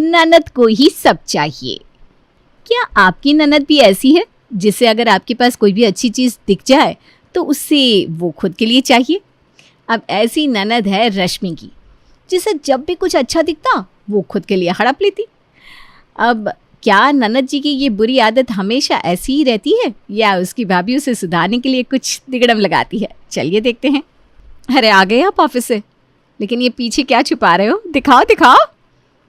ननद को ही सब चाहिए। क्या आपकी ननद भी ऐसी है जिसे अगर आपके पास कोई भी अच्छी चीज़ दिख जाए तो उससे वो खुद के लिए चाहिए? अब ऐसी ननद है रश्मि की, जिसे जब भी कुछ अच्छा दिखता वो खुद के लिए हड़प लेती। अब क्या ननद जी की ये बुरी आदत हमेशा ऐसी ही रहती है या उसकी भाभी उसे सुधारने के लिए कुछ तिगड़म लगाती है? चलिए देखते हैं। अरे आ गए आप ऑफिस से, लेकिन ये पीछे क्या छुपा रहे हो? दिखाओ दिखाओ।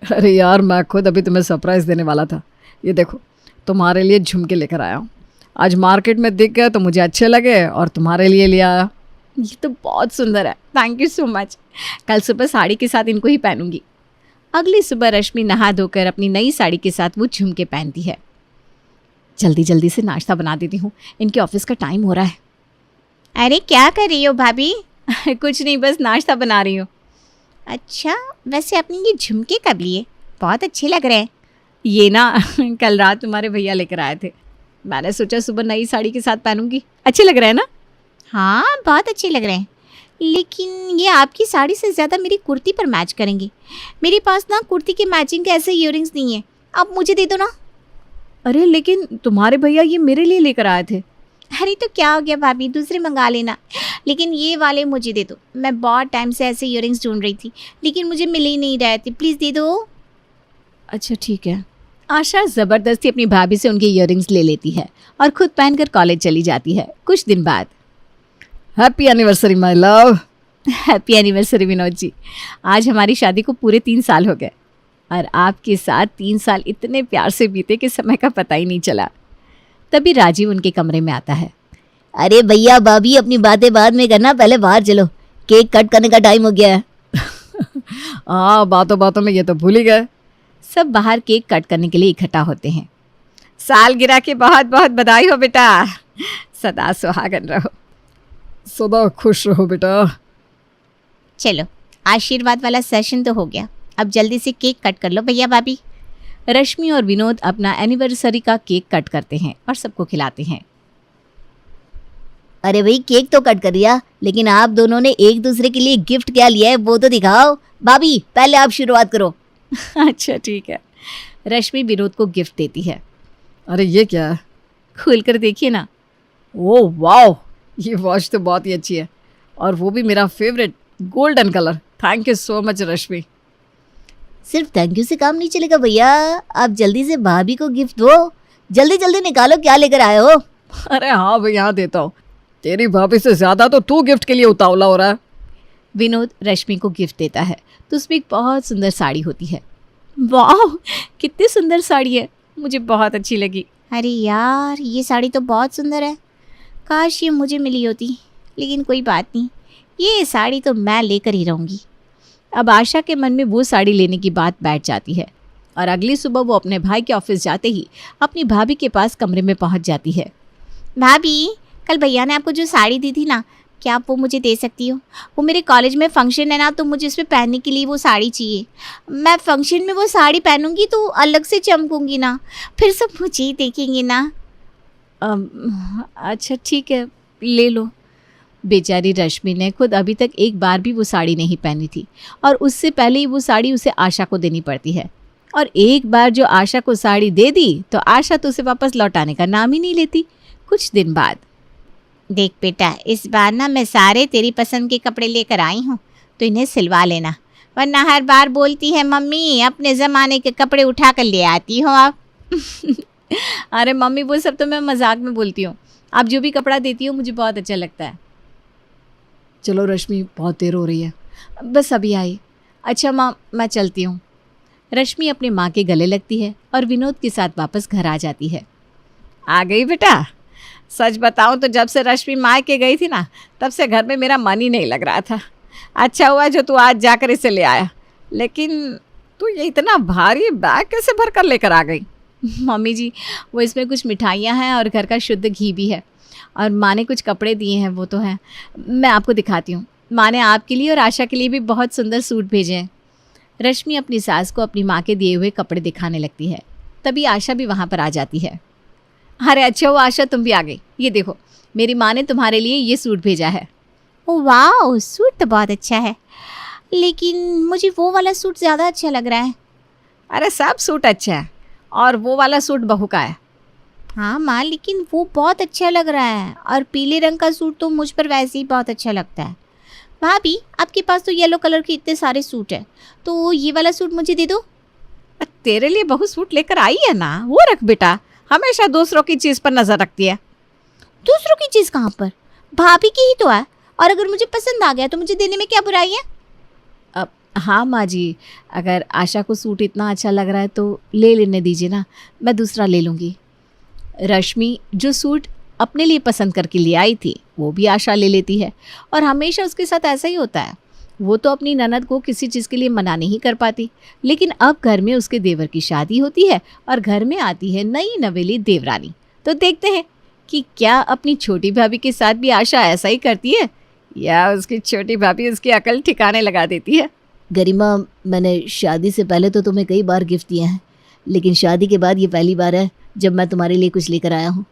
अरे यार, मैं खुद अभी तुम्हें सरप्राइज़ देने वाला था। ये देखो, तुम्हारे लिए झुमके लेकर आया हूँ। आज मार्केट में दिख गए तो मुझे अच्छे लगे और तुम्हारे लिए ले आया। ये तो बहुत सुंदर है, थैंक यू सो मच। कल सुबह साड़ी के साथ इनको ही पहनूंगी। अगली सुबह रश्मि नहा धोकर अपनी नई साड़ी के साथ वो झुमके पहनती है। जल्दी जल्दी से नाश्ता बना देती हूँ, इनके ऑफिस का टाइम हो रहा है। अरे क्या कर रही हो भाभी? कुछ नहीं, बस नाश्ता बना रही हूँ। अच्छा, वैसे अपने ये झुमके कब लिए? बहुत अच्छे लग रहे हैं। ये ना कल रात तुम्हारे भैया लेकर आए थे, मैंने सोचा सुबह नई साड़ी के साथ पहनूंगी। अच्छे लग रहे हैं ना? हाँ, बहुत अच्छे लग रहे हैं, लेकिन ये आपकी साड़ी से ज़्यादा मेरी कुर्ती पर मैच करेंगे। मेरे पास ना कुर्ती के मैचिंग के ऐसे ईयरिंग्स नहीं है, आप मुझे दे दो ना। अरे लेकिन तुम्हारे भैया ये मेरे लिए लेकर आए थे। अरे तो क्या हो गया भाभी, दूसरे मंगा लेना, लेकिन ये वाले मुझे दे दो। मैं बहुत टाइम से ऐसे ईयरिंग्स ढूंढ रही थी, लेकिन मुझे मिल ही नहीं रहे थे, प्लीज़ दे दो। अच्छा ठीक है। आशा ज़बरदस्ती अपनी भाभी से उनके ईयरिंग्स ले लेती है और खुद पहनकर कॉलेज चली जाती है। कुछ दिन बाद। Happy anniversary my love. Happy anniversary Vinod ji. आज हमारी शादी को पूरे 3 साल हो गए और आपके साथ 3 साल इतने प्यार से बीते कि समय का पता ही नहीं चला। तभी राजीव उनके कमरे में आता है। अरे भैया भाभी, अपनी बातें बाद में करना, पहले बाहर चलो, केक कट करने का टाइम हो गया है। हाँ, बातों बातों में ये तो भूल ही गए। सब बाहर केक कट करने के लिए इकट्ठा होते हैं। सालगिरह की बहुत बहुत बधाई हो बेटा, सदा सुहागन रहो। सदा खुश रहो बेटा। चलो, आशीर्वाद वाला सेशन तो हो गया, अब जल्दी से केक कट कर लो भैया भाभी। रश्मि और विनोद अपना एनिवर्सरी का केक कट करते हैं और सबको खिलाते हैं। अरे भाई, केक तो कट कर दिया, लेकिन आप दोनों ने एक दूसरे के लिए गिफ्ट क्या लिया है वो तो दिखाओ। भाभी, पहले आप शुरुआत करो। अच्छा ठीक है। रश्मि विनोद को गिफ्ट देती है। अरे ये क्या है? खोल कर देखिए ना। ओह वाओ, ये वॉच तो बहुत ही अच्छी है और वो भी मेरा favourite golden colour. Thank you so much Rashmi. सिर्फ थैंक यू से काम नहीं चलेगा भैया, आप जल्दी से भाभी को गिफ्ट दो। जल्दी जल्दी निकालो, क्या लेकर आए हो? अरे हाँ भाई, यहाँ देता हूँ। तेरी भाभी से ज़्यादा तो तू गिफ्ट के लिए उतावला हो रहा है। विनोद रश्मि को गिफ्ट देता है तो उसमें एक बहुत सुंदर साड़ी होती है। वाह, कितनी सुंदर साड़ी है, मुझे बहुत अच्छी लगी। अरे यार, ये साड़ी तो बहुत सुंदर है, काश ये मुझे मिली होती, लेकिन कोई बात नहीं, ये साड़ी तो मैं लेकर ही रहूँगी। अब आशा के मन में वो साड़ी लेने की बात बैठ जाती है और अगली सुबह वो अपने भाई के ऑफिस जाते ही अपनी भाभी के पास कमरे में पहुंच जाती है। भाभी, कल भैया ने आपको जो साड़ी दी थी ना, क्या आप वो मुझे दे सकती हो? वो मेरे कॉलेज में फ़ंक्शन है ना, तो मुझे उसमें पहनने के लिए वो साड़ी चाहिए। मैं फ़ंक्शन में वो साड़ी पहनूंगी तो अलग से चमकूंगी ना, फिर सब मुझे ही देखेंगे ना। अच्छा ठीक है, ले लो। बेचारी रश्मि ने खुद अभी तक एक बार भी वो साड़ी नहीं पहनी थी और उससे पहले ही वो साड़ी उसे आशा को देनी पड़ती है। और एक बार जो आशा को साड़ी दे दी तो आशा तो उसे वापस लौटाने का नाम ही नहीं लेती। कुछ दिन बाद। देख बेटा, इस बार ना मैं सारे तेरी पसंद के कपड़े लेकर आई हूँ, तो इन्हें सिलवा लेना, वरना हर बार बोलती है मम्मी अपने ज़माने के कपड़े उठा कर ले आती हो आप। अरे मम्मी, वो सब तो मैं मजाक में बोलती हूँ, आप जो भी कपड़ा देती हो मुझे बहुत अच्छा लगता है। चलो रश्मि, बहुत देर हो रही है। बस अभी आई। अच्छा माँ, मैं चलती हूँ। रश्मि अपने माँ के गले लगती है और विनोद के साथ वापस घर आ जाती है। आ गई बेटा? सच बताऊं तो जब से रश्मि मायके गई थी ना, तब से घर में मेरा मन ही नहीं लग रहा था। अच्छा हुआ जो तू आज जाकर इसे ले आया, लेकिन तू ये इतना भारी बैग कैसे भर कर लेकर आ गई? मम्मी जी, वो इसमें कुछ मिठाइयाँ हैं और घर का शुद्ध घी भी है, और माँ ने कुछ कपड़े दिए हैं, वो तो हैं। मैं आपको दिखाती हूँ। माँ ने आपके लिए और आशा के लिए भी बहुत सुंदर सूट भेजे हैं। रश्मि अपनी सास को अपनी माँ के दिए हुए कपड़े दिखाने लगती है। तभी आशा भी वहाँ पर आ जाती है। अरे अच्छा हुआ आशा, तुम भी आ गई। ये देखो, मेरी माँ ने तुम्हारे लिए ये सूट भेजा है। ओह वाह, सूट तो बहुत अच्छा है, लेकिन मुझे वो वाला सूट ज़्यादा अच्छा लग रहा है। अरे सब सूट अच्छा है, और वो वाला सूट बहू का है। हाँ माँ, लेकिन वो बहुत अच्छा लग रहा है, और पीले रंग का सूट तो मुझ पर वैसे ही बहुत अच्छा लगता है। भाभी, आपके पास तो येलो कलर के इतने सारे सूट हैं, तो ये वाला सूट मुझे दे दो। तेरे लिए बहू सूट लेकर आई है ना, वो रख बेटा। हमेशा दूसरों की चीज़ पर नज़र रखती है। दूसरों की चीज़ कहाँ पर? भाभी की ही तो है, और अगर मुझे पसंद आ गया तो मुझे देने में क्या बुराई है? हाँ माँ जी, अगर आशा को सूट इतना अच्छा लग रहा है तो ले लेने दीजिए ना, मैं दूसरा ले लूँगी। रश्मि जो सूट अपने लिए पसंद करके ले आई थी वो भी आशा ले लेती है, और हमेशा उसके साथ ऐसा ही होता है। वो तो अपनी ननद को किसी चीज़ के लिए मना नहीं कर पाती, लेकिन अब घर में उसके देवर की शादी होती है और घर में आती है नई नवेली देवरानी। तो देखते हैं कि क्या अपनी छोटी भाभी के साथ भी आशा ऐसा ही करती है, या उसकी छोटी भाभी उसकी अकल ठिकाने लगा देती है। गरिमा, मैंने शादी से पहले तो तुम्हें कई बार गिफ्ट दिए हैं, लेकिन शादी के बाद ये पहली बार है जब मैं तुम्हारे लिए कुछ लेकर आया हूँ।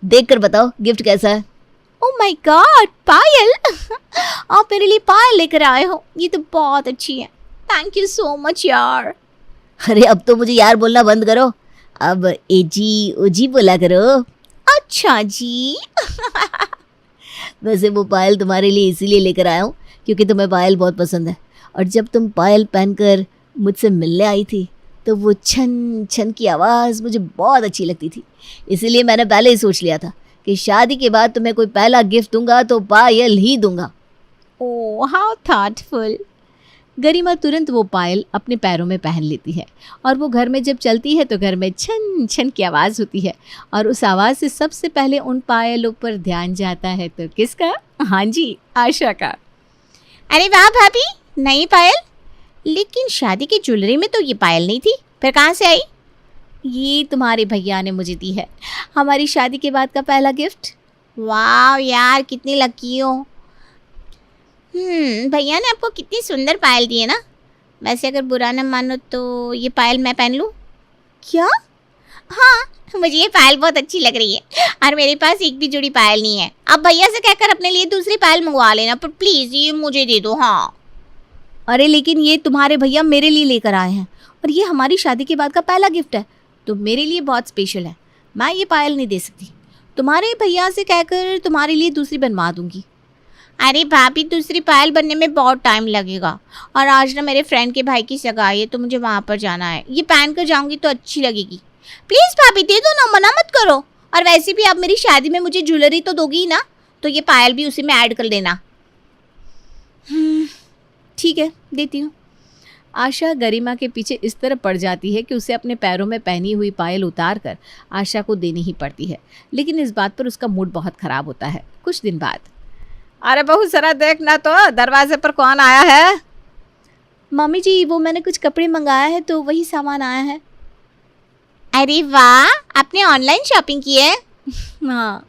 देख कर बताओ गिफ्ट कैसा है। ओह माय गॉड, पायल! आप मेरे लिए पायल लेकर आए हो, ये तो बहुत अच्छी है। थैंक यू सो मच यार। अरे अब तो मुझे यार बोलना बंद करो, अब एजी ओजी बोला करो। अच्छा जी। वैसे वो पायल तुम्हारे लिए इसीलिए लेकर आया हूँ क्योंकि तुम्हें पायल बहुत पसंद है, और जब तुम पायल पहनकर मुझसे मिलने आई थी तो वो छन छन की आवाज़ मुझे बहुत अच्छी लगती थी। इसीलिए मैंने पहले ही सोच लिया था कि शादी के बाद तुम्हें कोई पहला गिफ्ट दूंगा तो पायल ही दूंगा। Oh how thoughtful. गरिमा तुरंत वो पायल अपने पैरों में पहन लेती है, और वो घर में जब चलती है तो घर में छन छन की आवाज़ होती है, और उस आवाज़ से सबसे पहले उन पायलों पर ध्यान जाता है तो किसका? हाँ जी, आशा का। अरे वाह भाभी, नई पायल! लेकिन शादी की ज्वेलरी में तो ये पायल नहीं थी, फिर कहाँ से आई? ये तुम्हारे भैया ने मुझे दी है, हमारी शादी के बाद का पहला गिफ्ट। वाह यार, कितनी लकी हो। भैया ने आपको कितनी सुंदर पायल दी है ना। वैसे अगर बुरा न मानो तो ये पायल मैं पहन लूँ क्या? हाँ, मुझे ये पायल बहुत अच्छी लग रही है, और मेरे पास एक भी जोड़ी पायल नहीं है। आप भैया से कहकर अपने लिए दूसरी पायल मंगवा लेना, पर प्लीज़ ये मुझे दे दो। हाँ। अरे लेकिन ये तुम्हारे भैया मेरे लिए लेकर आए हैं, और ये हमारी शादी के बाद का पहला गिफ्ट है, तो मेरे लिए बहुत स्पेशल है। मैं ये पायल नहीं दे सकती, तुम्हारे भैया से कहकर तुम्हारे लिए दूसरी बनवा दूंगी। अरे भाभी, दूसरी पायल बनने में बहुत टाइम लगेगा, और आज ना मेरे फ्रेंड के भाई की सगाई है तो मुझे वहाँ पर जाना है। ये पहन कर जाऊँगी तो अच्छी लगेगी। प्लीज़ भाभी दे दो ना, मना मत करो। और वैसे भी आप मेरी शादी में मुझे ज्वेलरी तो दोगी ही ना, तो ये पायल भी उसी में ऐड कर देना। ठीक है, देती हूँ। आशा गरिमा के पीछे इस तरह पड़ जाती है कि उसे अपने पैरों में पहनी हुई पायल उतार कर आशा को देनी ही पड़ती है, लेकिन इस बात पर उसका मूड बहुत ख़राब होता है। कुछ दिन बाद, अरे बहू जरा देखना तो दरवाजे पर कौन आया है। मम्मी जी, वो मैंने कुछ कपड़े मंगाया है तो वही सामान आया है। अरे वाह, आपने ऑनलाइन शॉपिंग की है? हाँ।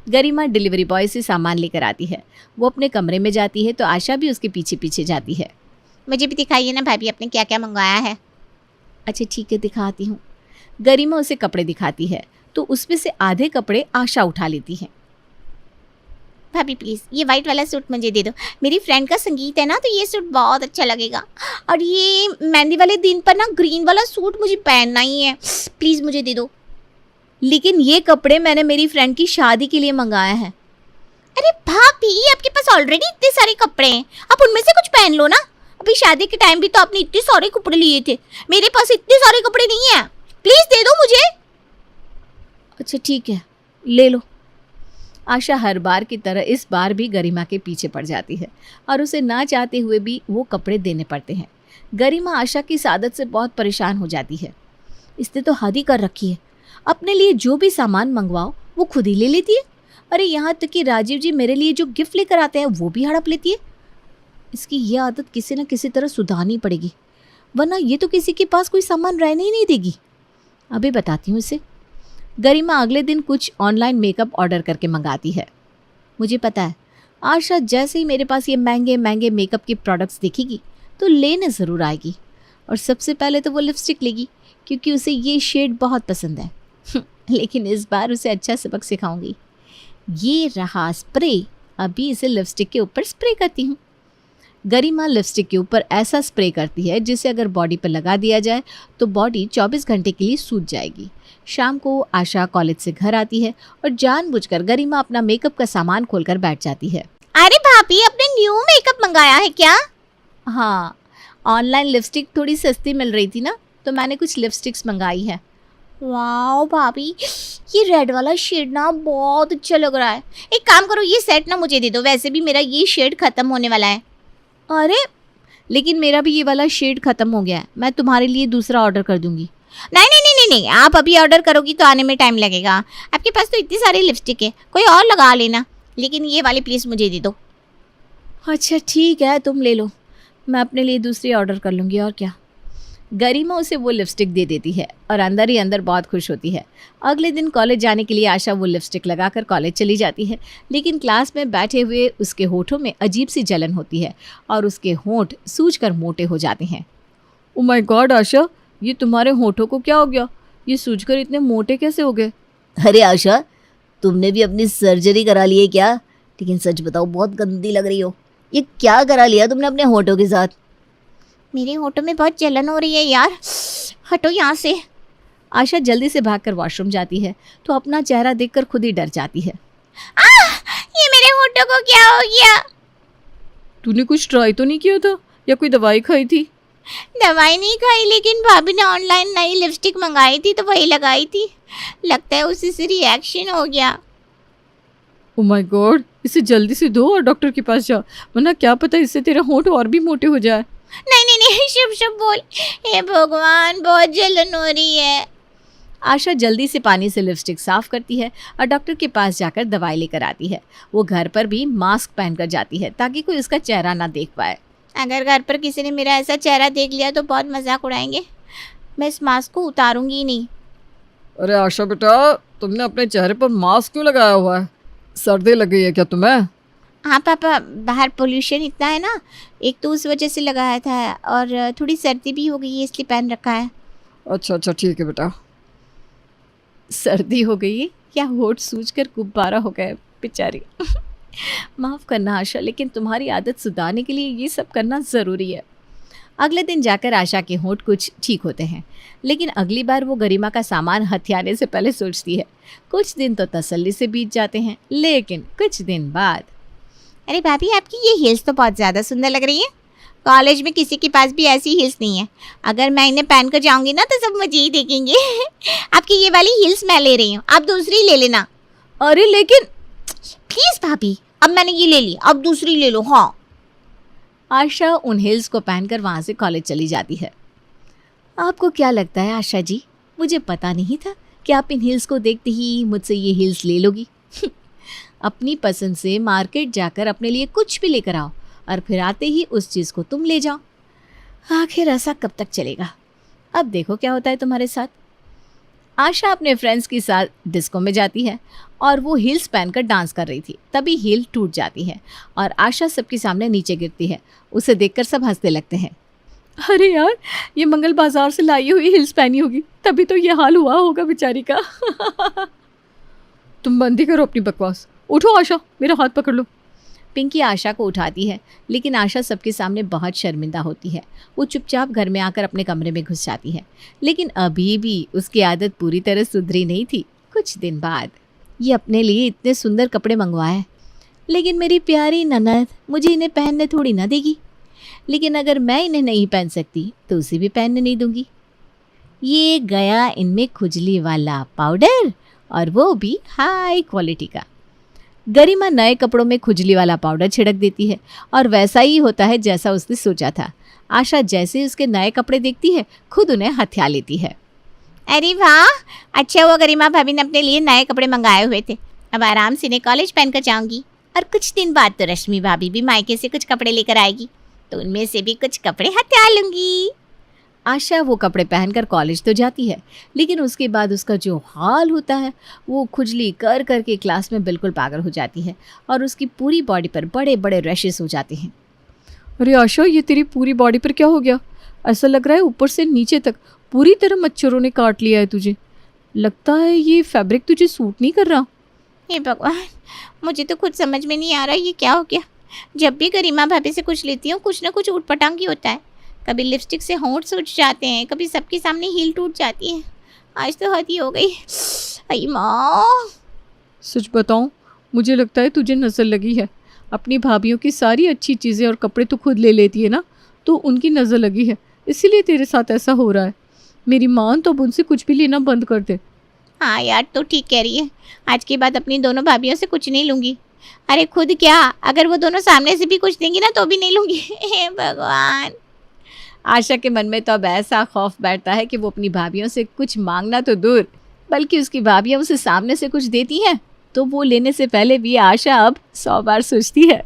गरिमा डिलीवरी बॉय से सामान लेकर आती है। वो अपने कमरे में जाती है तो आशा भी उसके पीछे पीछे जाती है। मुझे भी दिखाइए ना भाभी, आपने क्या क्या मंगवाया है। अच्छा ठीक है, दिखाती हूँ। गरिमा उसे कपड़े दिखाती है तो उसमें से आधे कपड़े आशा उठा लेती है। भाभी प्लीज़ ये वाइट वाला सूट मुझे दे दो, मेरी फ्रेंड का संगीत है ना, तो ये सूट बहुत अच्छा लगेगा। और ये मेहंदी वाले दिन पर ना ग्रीन वाला सूट मुझे पहनना ही है, प्लीज़ मुझे दे दो। लेकिन ये कपड़े मैंने मेरी फ्रेंड की शादी के लिए मंगाए हैं। अरे भाभी, आपके पास ऑलरेडी इतने सारे कपड़े हैं, आप उनमें से कुछ पहन लो ना। अभी शादी के टाइम भी तो आपने इतने सारे कपड़े लिए थे, मेरे पास इतने सारे कपड़े नहीं है, प्लीज़ दे दो मुझे। अच्छा ठीक है, ले लो। आशा हर बार की तरह इस बार भी गरिमा के पीछे पड़ जाती है और उसे ना चाहते हुए भी वो कपड़े देने पड़ते हैं। गरिमा आशा की इस आदत से बहुत परेशान हो जाती है। इसने तो हद ही कर रखी है, अपने लिए जो भी सामान मंगवाओ वो खुद ही ले लेती है। अरे यहाँ तक कि राजीव जी मेरे लिए जो गिफ्ट लेकर आते हैं वो भी हड़प लेती है। इसकी ये आदत किसी न किसी तरह सुधारनी पड़ेगी, वरना ये तो किसी के पास कोई सामान रहने ही नहीं देगी। अभी बताती हूँ इसे। गरिमा अगले दिन कुछ ऑनलाइन मेकअप ऑर्डर करके मंगाती है। मुझे पता है आशा जैसे ही मेरे पास ये महंगे महंगे मेकअप के प्रोडक्ट्स देखेगी तो लेने ज़रूर आएगी, और सबसे पहले तो वो लिपस्टिक लेगी क्योंकि उसे ये शेड बहुत पसंद है। लेकिन इस बार उसे अच्छा सबक सिखाऊंगी। ये रहा स्प्रे, अभी इसे लिपस्टिक के ऊपर स्प्रे करती हूँ। गरिमा लिपस्टिक के ऊपर ऐसा स्प्रे करती है जिसे अगर बॉडी पर लगा दिया जाए तो बॉडी 24 घंटे के लिए सूज जाएगी। शाम को आशा कॉलेज से घर आती है और जानबूझकर गरिमा अपना मेकअप का सामान खोलकर बैठ जाती है। अरे भाभी, आपने न्यू मेकअप मंगाया है क्या? हाँ, ऑनलाइन लिपस्टिक थोड़ी सस्ती मिल रही थी ना, तो मैंने कुछ लिपस्टिक्स मंगाई है। वाओ भाभी, ये रेड वाला शेड ना बहुत अच्छा लग रहा है। एक काम करो, ये सेट ना मुझे दे दो, वैसे भी मेरा ये शेड खत्म होने वाला है। अरे लेकिन मेरा भी ये वाला शेड खत्म हो गया है, मैं तुम्हारे लिए दूसरा ऑर्डर कर दूंगी। नहीं नहीं नहीं नहीं नहीं, आप अभी ऑर्डर करोगी तो आने में टाइम लगेगा। आपके पास तो इतनी सारी लिपस्टिक है, कोई और लगा लेना, लेकिन ये वाली प्लीज़ मुझे दे दो। अच्छा ठीक है, तुम ले लो, मैं अपने लिए दूसरी ऑर्डर कर लूँगी और क्या। गरिमा उसे वो लिपस्टिक दे देती है और अंदर ही अंदर बहुत खुश होती है। अगले दिन कॉलेज जाने के लिए आशा वो लिपस्टिक लगाकर कॉलेज चली जाती है, लेकिन क्लास में बैठे हुए उसके होठों में अजीब सी जलन होती है और उसके होंठ सूजकर मोटे हो जाते हैं। ओ माय गॉड आशा, ये तुम्हारे होठों को क्या हो गया? ये सूजकर इतने मोटे कैसे हो गए? अरे आशा, तुमने भी अपनी सर्जरी करा ली है क्या? लेकिन सच बताओ, बहुत गंदी लग रही हो। ये क्या करा लिया तुमने अपने होठों के साथ? मेरे होठों में बहुत जलन हो रही है यार, हटो यहाँ से। आशा जल्दी से भागकर वॉशरूम जाती है तो अपना चेहरा देखकर खुद ही डर जाती है। ये मेरे होठों को क्या हो गया? तूने कुछ ट्राई तो नहीं किया था या कोई दवाई खाई थी? दवाई नहीं खाई, लेकिन भाभी ने ऑनलाइन नई लिपस्टिक मंगाई थी तो वही लगाई थी। लगता है उसी से रिएक्शन हो गया। ओ माय गॉड, इसे जल्दी से धो और डॉक्टर के पास जा, वरना क्या पता इससे तेरे होंठ और भी मोटे हो जाए। नहीं नहीं नहीं, शुभ शुभ बोल। हे भगवान, बहुत जलन हो रही है। आशा जल्दी से पानी से लिपस्टिक साफ करती है और डॉक्टर के पास जाकर दवाई लेकर आती है। वो घर पर भी मास्क पहनकर जाती है ताकि कोई उसका चेहरा ना देख पाए। अगर घर पर किसी ने मेरा ऐसा चेहरा देख लिया तो बहुत मजाक उड़ाएंगे। मैं इस मास्क को उतारूंगी ही नहीं। अरे आशा बेटा, तुमने अपने चेहरे पर मास्क क्यों लगाया हुआ है? सर्दी लग गई है क्या तुम्हें? हाँ पापा, बाहर पोल्यूशन इतना है ना, एक तो उस वजह से लगाया था और थोड़ी सर्दी भी हो गई है इसलिए पहन रखा है। अच्छा अच्छा ठीक है बेटा। सर्दी हो गई है या होठ सूजकर गुब्बारा हो गए बेचारी। माफ़ करना आशा, लेकिन तुम्हारी आदत सुधारने के लिए ये सब करना ज़रूरी है। अगले दिन जाकर आशा के होंठ कुछ ठीक होते हैं, लेकिन अगली बार वो गरिमा का सामान हथियाने से पहले सोचती है। कुछ दिन तो तसल्ली से बीत जाते हैं, लेकिन कुछ दिन बाद। अरे भाभी, आपकी ये हिल्स तो बहुत ज़्यादा सुंदर लग रही है। कॉलेज में किसी के पास भी ऐसी हिल्स नहीं है। अगर मैं इन्हें पहन कर जाऊँगी ना तो सब मुझे ही देखेंगे। आपकी ये वाली हिल्स मैं ले रही हूँ, आप दूसरी ले लेना। अरे लेकिन प्लीज़ भाभी, अब मैंने ये ले ली, अब दूसरी ले लो। हाँ। आशा उन हिल्स को पहनकर वहाँ से कॉलेज चली जाती है। आपको क्या लगता है आशा जी, मुझे पता नहीं था कि आप इन हिल्स को देखते ही मुझसे ये हिल्स ले लोगी। अपनी पसंद से मार्केट जाकर अपने लिए कुछ भी लेकर आओ और फिर आते ही उस चीज़ को तुम ले जाओ। आखिर ऐसा कब तक चलेगा? अब देखो क्या होता है तुम्हारे साथ। आशा अपने फ्रेंड्स के साथ डिस्को में जाती है और वो हील्स पहनकर डांस कर रही थी। तभी हील टूट जाती है और आशा सबके सामने नीचे गिरती है। उसे देखकर सब हंसने लगते हैं। अरे यार, ये मंगल बाजार से लाई हुई हिल्स पहनी होगी, तभी तो ये हाल हुआ होगा बेचारी का। तुम बंद ही करो अपनी बकवास। उठो आशा, मेरा हाथ पकड़ लो। पिंकी आशा को उठाती है, लेकिन आशा सबके सामने बहुत शर्मिंदा होती है। वो चुपचाप घर में आकर अपने कमरे में घुस जाती है, लेकिन अभी भी उसकी आदत पूरी तरह सुधरी नहीं थी। कुछ दिन बाद, ये अपने लिए इतने सुंदर कपड़े मंगवाए, लेकिन मेरी प्यारी ननद मुझे इन्हें पहनने थोड़ी ना देगी। लेकिन अगर मैं इन्हें नहीं पहन सकती तो उसे भी पहनने नहीं दूंगी। ये गया इनमें खुजली वाला पाउडर, और वो भी हाई क्वालिटी का। गरिमा नए कपड़ों में खुजली वाला पाउडर छिड़क देती है और वैसा ही होता है जैसा उसने सोचा था। आशा जैसे उसके नए कपड़े देखती है, खुद उन्हें हथिया लेती है। अरे वाह, अच्छा हुआ गरिमा भाभी ने अपने लिए नए कपड़े मंगाए हुए थे। अब आराम से इन्हें कॉलेज पहनकर जाऊंगी। और कुछ दिन बाद तो रश्मि भाभी भी मायके से कुछ कपड़े लेकर आएगी, तो उनमें से भी कुछ कपड़े हथिया लूंगी। आशा वो कपड़े पहनकर कॉलेज तो जाती है, लेकिन उसके बाद उसका जो हाल होता है, वो खुजली कर कर के क्लास में बिल्कुल पागल हो जाती है और उसकी पूरी बॉडी पर बड़े बड़े रैशेस हो जाते हैं। अरे आशा, ये तेरी पूरी बॉडी पर क्या हो गया? ऐसा लग रहा है ऊपर से नीचे तक पूरी तरह मच्छरों ने काट लिया है तुझे। लगता है ये फैब्रिक तुझे सूट नहीं कर रहा। हे भगवान, मुझे तो खुद समझ में नहीं आ रहा ये क्या हो गया। जब भी गरिमा भाभी से कुछ लेती हूँ कुछ ना कुछ ऊटपटांग ही होता है। कभी लिपस्टिक से होंठ सूझ जाते हैं, कभी सबके सामने हील टूट जाती है। आज तो हद ही हो गई। अई माँ। सच बताऊं, मुझे लगता है तुझे नज़र लगी है। अपनी भाभीयों की सारी अच्छी चीज़ें और कपड़े तो खुद ले लेती है ना, तो उनकी नज़र लगी है, इसीलिए तेरे साथ ऐसा हो रहा है। मेरी माँ तो अब उनसे कुछ भी लेना बंद कर दे। हाँ यार, तो ठीक कह रही है। आज के बाद अपनी दोनों भाभीयों से कुछ नहीं लूँगी। अरे खुद क्या, अगर वो दोनों सामने से भी कुछ देंगी ना तो भी नहीं लूँगी। हे भगवान। आशा के मन में तो अब ऐसा खौफ बैठता है कि वो अपनी भाभीयों से कुछ मांगना तो दूर, बल्कि उसकी भाभियाँ उसे सामने से कुछ देती हैं तो वो लेने से पहले भी आशा अब 100 बार सोचती है।